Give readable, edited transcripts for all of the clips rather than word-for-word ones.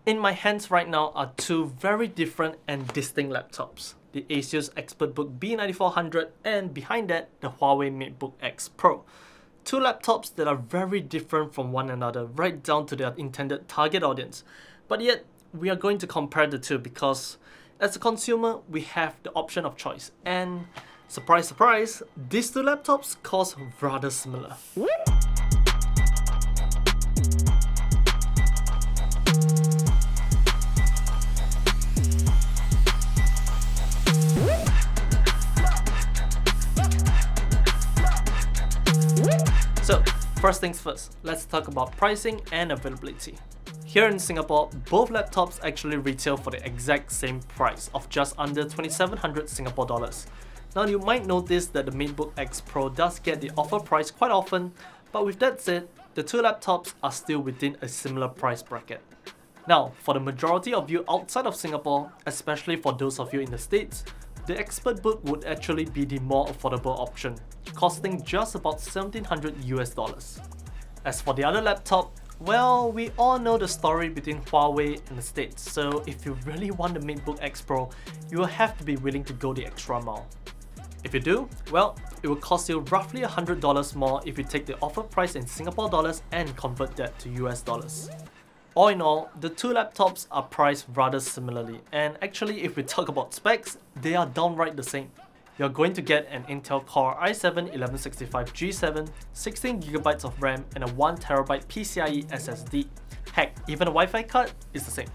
In my hands right now are two very different and distinct laptops, the Asus Expertbook B9400 and behind that the Huawei MateBook X Pro. Two laptops that are very different from one another right down to their intended target audience, but yet we are going to compare the two because as a consumer we have the option of choice, and surprise surprise, these two laptops cost rather similar. So, first things first, let's talk about pricing and availability. Here in Singapore, both laptops actually retail for the exact same price of just under 2,700 Singapore dollars. Now you might notice that the MateBook X Pro does get the offer price quite often, but with that said, the two laptops are still within a similar price bracket. Now, for the majority of you outside of Singapore, especially for those of you in the States, the Expertbook would actually be the more affordable option, costing just about $1,700 US. As for the other laptop, well, we all know the story between Huawei and the States, so if you really want the MateBook X Pro, you will have to be willing to go the extra mile. If you do, well, it will cost you roughly $100 more if you take the offer price in Singapore dollars and convert that to US dollars. All in all, the two laptops are priced rather similarly, and actually if we talk about specs, they are downright the same. You're going to get an Intel Core i7-1165G7, 16GB of RAM and a 1TB PCIe SSD. Heck, even a Wi-Fi card is the same.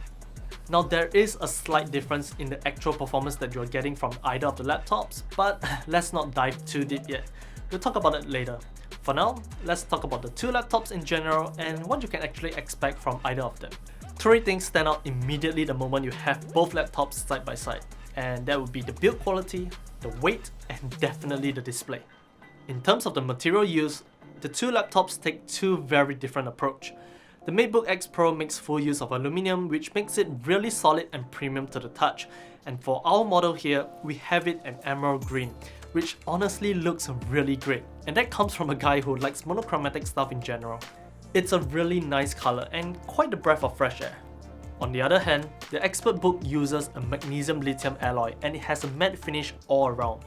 Now there is a slight difference in the actual performance that you're getting from either of the laptops, but let's not dive too deep yet. We'll talk about it later. For now, let's talk about the two laptops in general and what you can actually expect from either of them. Three things stand out immediately the moment you have both laptops side by side, and that would be the build quality, the weight, and definitely the display. In terms of the material used, the two laptops take two very different approaches. The MateBook X Pro makes full use of aluminum, which makes it really solid and premium to the touch, and for our model here, we have it in emerald green, which honestly looks really great, and that comes from a guy who likes monochromatic stuff in general. It's a really nice color and quite a breath of fresh air. On the other hand, the Expertbook uses a magnesium lithium alloy and it has a matte finish all around.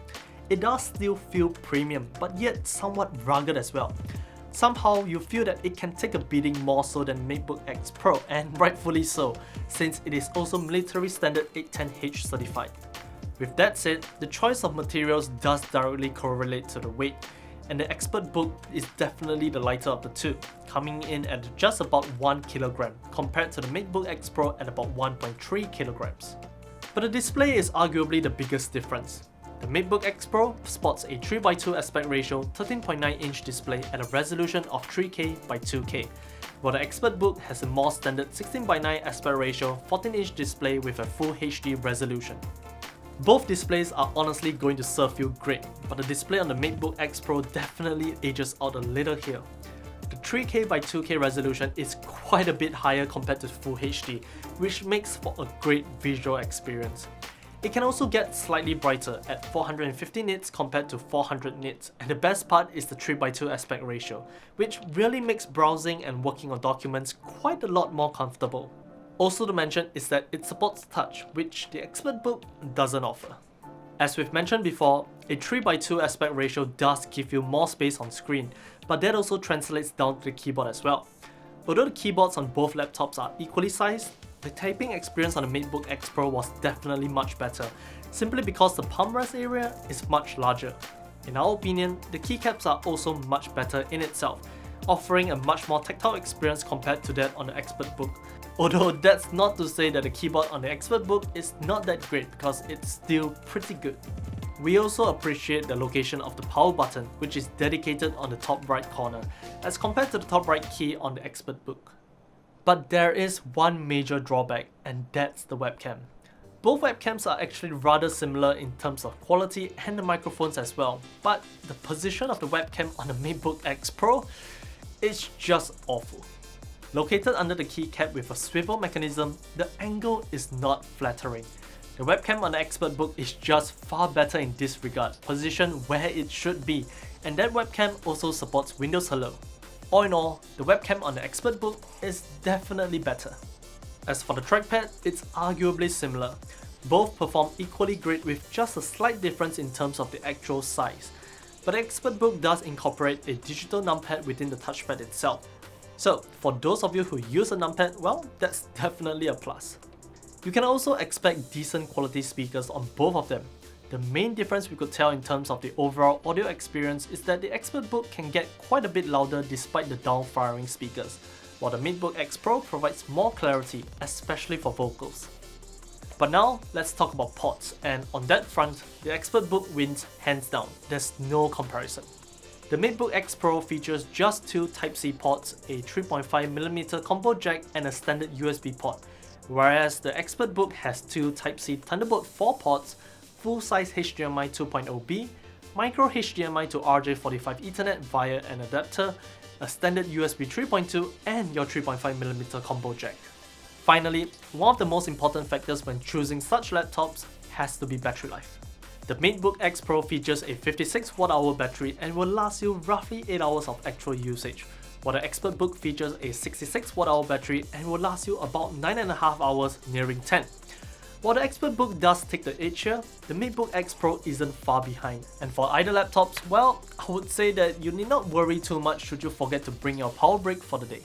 It does still feel premium, but yet somewhat rugged as well. Somehow you feel that it can take a beating more so than MateBook X Pro, and rightfully so, since it is also military standard 810H certified. With that said, the choice of materials does directly correlate to the weight, and the Expertbook is definitely the lighter of the two, coming in at just about 1 kg compared to the MateBook X Pro at about 1.3 kg. But the display is arguably the biggest difference. The MateBook X Pro sports a 3:2 aspect ratio 13.9-inch display at a resolution of 3K by 2K, while the Expertbook has a more standard 16:9 aspect ratio 14-inch display with a full HD resolution. Both displays are honestly going to serve you great, but the display on the MateBook X Pro definitely ages out a little here. The 3K by 2K resolution is quite a bit higher compared to Full HD, which makes for a great visual experience. It can also get slightly brighter at 450 nits compared to 400 nits, and the best part is the 3:2 aspect ratio, which really makes browsing and working on documents quite a lot more comfortable. Also to mention is that it supports touch, which the Expertbook doesn't offer. As we've mentioned before, a 3:2 aspect ratio does give you more space on screen, but that also translates down to the keyboard as well. Although the keyboards on both laptops are equally sized, the typing experience on the MateBook X Pro was definitely much better, simply because the palm rest area is much larger. In our opinion, the keycaps are also much better in itself, offering a much more tactile experience compared to that on the Expertbook. Although that's not to say that the keyboard on the Expertbook is not that great, because it's still pretty good. We also appreciate the location of the power button, which is dedicated on the top right corner, as compared to the top right key on the Expertbook. But there is one major drawback, and that's the webcam. Both webcams are actually rather similar in terms of quality and the microphones as well, but the position of the webcam on the MateBook X Pro is just awful. Located under the keycap with a swivel mechanism, the angle is not flattering. The webcam on the Expertbook is just far better in this regard, positioned where it should be, and that webcam also supports Windows Hello. All in all, the webcam on the Expertbook is definitely better. As for the trackpad, it's arguably similar. Both perform equally great with just a slight difference in terms of the actual size. But the Expertbook does incorporate a digital numpad within the touchpad itself. So for those of you who use a numpad, well, that's definitely a plus. You can also expect decent quality speakers on both of them. The main difference we could tell in terms of the overall audio experience is that the Expertbook can get quite a bit louder despite the down-firing speakers, while the MateBook X Pro provides more clarity, especially for vocals. But now, let's talk about ports, and on that front, the Expertbook wins hands down. There's no comparison. The MateBook X Pro features just two Type-C ports, a 3.5mm combo jack and a standard USB port, whereas the Expertbook has two Type-C Thunderbolt 4 ports, full-size HDMI 2.0B, micro HDMI to RJ45 Ethernet via an adapter, a standard USB 3.2 and your 3.5mm combo jack. Finally, one of the most important factors when choosing such laptops has to be battery life. The MateBook X Pro features a 56 Wh battery and will last you roughly 8 hours of actual usage, while the Expertbook features a 66 Wh battery and will last you about 9.5 hours, nearing 10. While the Expertbook does take the edge here, the MateBook X Pro isn't far behind. And for either laptops, well, I would say that you need not worry too much should you forget to bring your power brick for the day.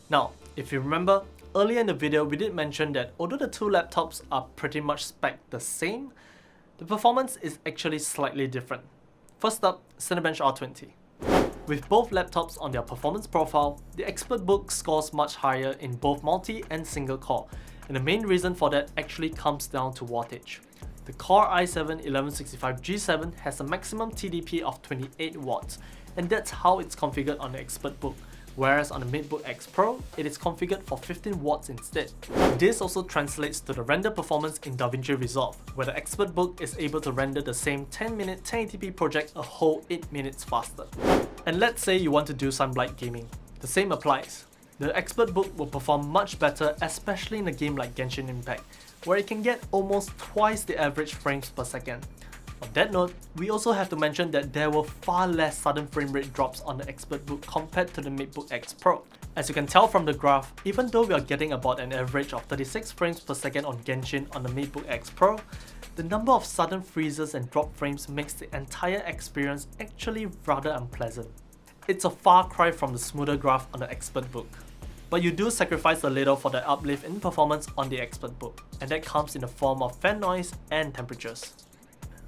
Now, if you remember, earlier in the video we did mention that although the two laptops are pretty much spec'd the same, the performance is actually slightly different. First up, Cinebench R20. With both laptops on their performance profile, the Expertbook scores much higher in both multi and single core, and the main reason for that actually comes down to wattage. The Core i7-1165G7 has a maximum TDP of 28 watts, and that's how it's configured on the Expertbook, whereas on the MateBook X Pro, it is configured for 15 watts instead. This also translates to the render performance in DaVinci Resolve, where the Expertbook is able to render the same 10-minute 1080p project a whole 8 minutes faster. And let's say you want to do some light gaming. The same applies. The Expertbook will perform much better, especially in a game like Genshin Impact, where it can get almost twice the average frames per second. On that note, we also have to mention that there were far less sudden frame rate drops on the Expertbook compared to the MateBook X Pro. As you can tell from the graph, even though we are getting about an average of 36 frames per second on Genshin on the MateBook X Pro, the number of sudden freezes and drop frames makes the entire experience actually rather unpleasant. It's a far cry from the smoother graph on the Expertbook. But you do sacrifice a little for the uplift in performance on the Expertbook, and that comes in the form of fan noise and temperatures.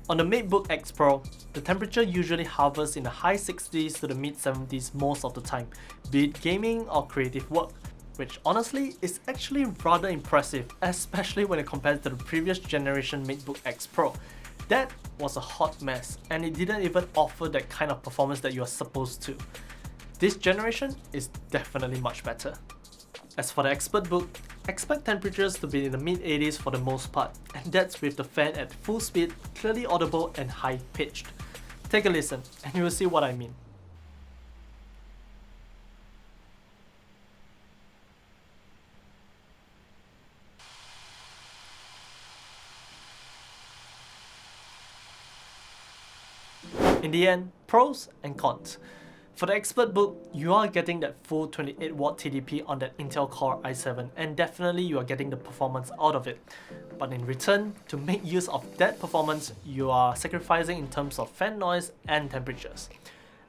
On the MateBook X Pro, the temperature usually hovers in the high 60s to the mid 70s most of the time, be it gaming or creative work, which honestly is actually rather impressive, especially when it compares to the previous generation MateBook X Pro. That was a hot mess, and it didn't even offer that kind of performance that you are supposed to. This generation is definitely much better. As for the Expertbook, expect temperatures to be in the mid-80s for the most part, and that's with the fan at full speed, clearly audible and high-pitched. Take a listen, and you will see what I mean. In the end, pros and cons. For the Expertbook, you are getting that full 28W TDP on that Intel Core i7, and definitely you are getting the performance out of it. But in return, to make use of that performance, you are sacrificing in terms of fan noise and temperatures.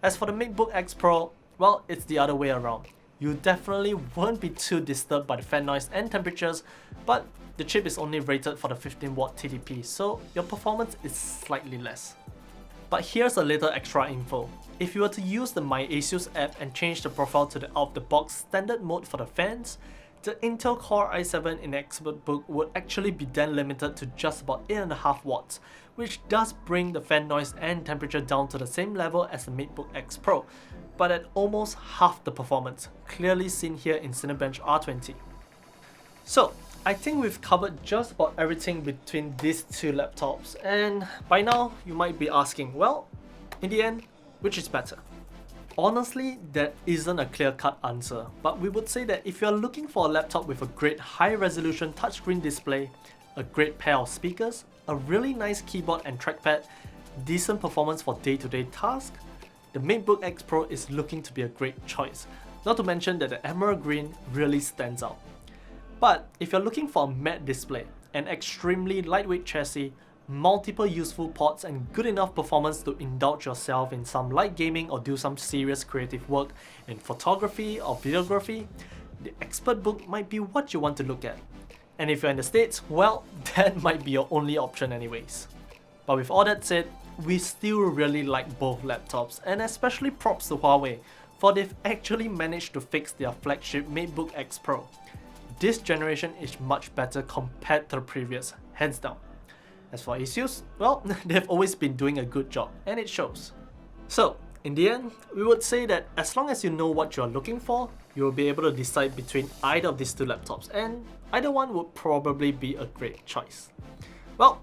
As for the MateBook X Pro, well, it's the other way around. You definitely won't be too disturbed by the fan noise and temperatures, but the chip is only rated for the 15W TDP, so your performance is slightly less. But here's a little extra info. If you were to use the My Asus app and change the profile to the out-of-the-box standard mode for the fans, the Intel Core i7 in the Expertbook would actually be then limited to just about 8.5 watts, which does bring the fan noise and temperature down to the same level as the MateBook X Pro, but at almost half the performance, clearly seen here in Cinebench R20. So, I think we've covered just about everything between these two laptops, and by now you might be asking, well, in the end, which is better? Honestly, there isn't a clear-cut answer, but we would say that if you're looking for a laptop with a great high-resolution touchscreen display, a great pair of speakers, a really nice keyboard and trackpad, decent performance for day-to-day tasks, the MateBook X Pro is looking to be a great choice, not to mention that the emerald green really stands out. But if you're looking for a matte display, an extremely lightweight chassis, multiple useful ports and good enough performance to indulge yourself in some light gaming or do some serious creative work in photography or videography, the Expertbook might be what you want to look at. And if you're in the States, well, that might be your only option anyways. But with all that said, we still really like both laptops, and especially props to Huawei, for they've actually managed to fix their flagship MateBook X Pro. This generation is much better compared to the previous, hands down. As for Asus, well, they've always been doing a good job, and it shows. So, in the end, we would say that as long as you know what you're looking for, you'll be able to decide between either of these two laptops, and either one would probably be a great choice. Well,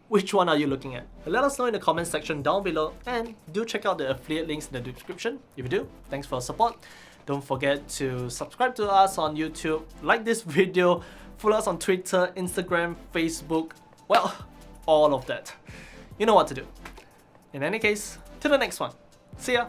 which one are you looking at? Let us know in the comment section down below, and do check out the affiliate links in the description. If you do, thanks for your support. Don't forget to subscribe to us on YouTube, like this video, follow us on Twitter, Instagram, Facebook, well, all of that. You know what to do. In any case, till the next one. See ya!